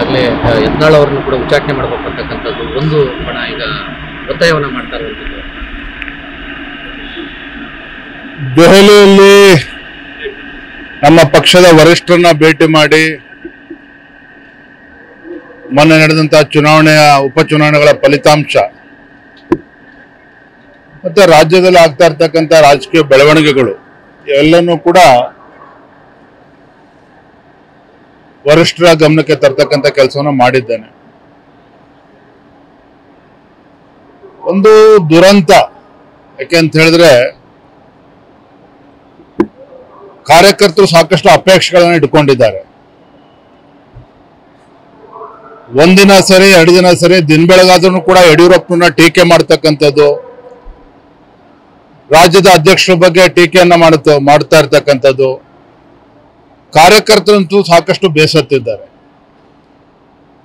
ಈಗಾಗಲೇ ಯತ್ನಾಳ್ ಅವರನ್ನು ಕೂಡ ಉಚ್ಚಾಟನೆ ಮಾಡಬೇಕು ಅಂತಕ್ಕಂಥದ್ದು ಒಂದು ಬಣ ಈಗ ಒತ್ತಾಯವನ್ನು ಮಾಡ್ತಾ ಇರುವಂಥದ್ದು. ದೆಹಲಿಯಲ್ಲಿ ನಮ್ಮ ಪಕ್ಷದ ವರಿಷ್ಠರನ್ನ ಭೇಟಿ ಮಾಡಿ ಮೊನ್ನೆ ನಡೆದಂತಹ ಉಪಚುನಾವಣೆಗಳ ಫಲಿತಾಂಶ ಮತ್ತೆ ರಾಜ್ಯದಲ್ಲಿ ಆಗ್ತಾ ಇರ್ತಕ್ಕಂಥ ರಾಜಕೀಯ ಬೆಳವಣಿಗೆಗಳು ಎಲ್ಲನೂ ಕೂಡ ವರಿಷ್ಠರ ಗಮನಕ್ಕೆ ತರ್ತಕ್ಕಂಥ ಕೆಲಸವನ್ನು ಮಾಡಿದ್ದೇನೆ. ಒಂದು ದುರಂತ ಯಾಕೆಂತ ಹೇಳಿದ್ರೆ ಕಾರ್ಯಕರ್ತರು ಸಾಕಷ್ಟು ಅಪೇಕ್ಷೆಗಳನ್ನು ಇಟ್ಕೊಂಡಿದ್ದಾರೆ. ಒಂದಿನ ಸರಿ 2 ದಿನ ಸರಿ ದಿನ ಬೆಳಗಾದ್ರೂ ಕೂಡ ಯಡಿಯೂರಪ್ಪನ ಟೀಕೆ ಮಾಡ್ತಕ್ಕಂಥದ್ದು, ರಾಜ್ಯದ ಅಧ್ಯಕ್ಷರ ಬಗ್ಗೆ ಟೀಕೆಯನ್ನ ಮಾಡ್ತಾ ಇರ್ತಕ್ಕಂಥದ್ದು, ಕಾರ್ಯಕರ್ತರಂತೂ ಸಾಕಷ್ಟು ಬೇಸತ್ತಿದ್ದಾರೆ.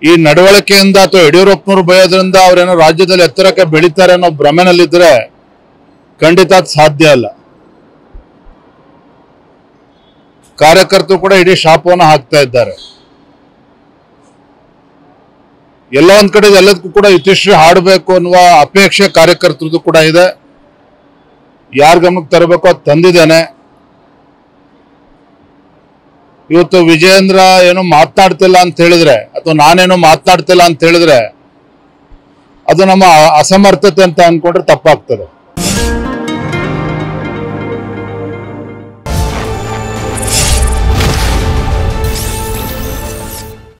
ಈ ನಡವಳಿಕೆಯಿಂದ ಅಥವಾ ಯಡಿಯೂರಪ್ಪನವರು ಭಯದಿಂದ ಅವರೇನೋ ರಾಜ್ಯದಲ್ಲಿ ಎತ್ತರಕ್ಕೆ ಬೆಳೀತಾರೆ ಅನ್ನೋ ಭ್ರಮೆನಲ್ಲಿದ್ರೆ ಖಂಡಿತ ಅದು ಸಾಧ್ಯ ಅಲ್ಲ. ಕಾರ್ಯಕರ್ತರು ಕೂಡ ಇಡೀ ಶಾಪವನ್ನು ಹಾಕ್ತಾ ಇದ್ದಾರೆ. ಎಲ್ಲ ಒಂದ್ ಕಡೆ ಎಲ್ಲದಕ್ಕೂ ಕೂಡ ಇತಿಶ್ರೀ ಹಾಡಬೇಕು ಅನ್ನುವ ಅಪೇಕ್ಷೆ ಕಾರ್ಯಕರ್ತರದ್ದು ಕೂಡ ಇದೆ. ಯಾರ ಗಮನಕ್ಕೆ ತರಬೇಕು ಅದು ತಂದಿದ್ದೇನೆ. ಇವತ್ತು ವಿಜಯೇಂದ್ರ ಏನೋ ಮಾತನಾಡ್ತಿಲ್ಲ ಅಂತ ಹೇಳಿದ್ರೆ ಅಥವಾ ನಾನೇನೋ ಮಾತನಾಡ್ತಿಲ್ಲ ಅಂತ ಹೇಳಿದ್ರೆ ಅದು ನಮ್ಮ ಅಸಮರ್ಥತೆ ಅಂತ ಅನ್ಕೊಂಡ್ರೆ ತಪ್ಪಾಗ್ತದೆ.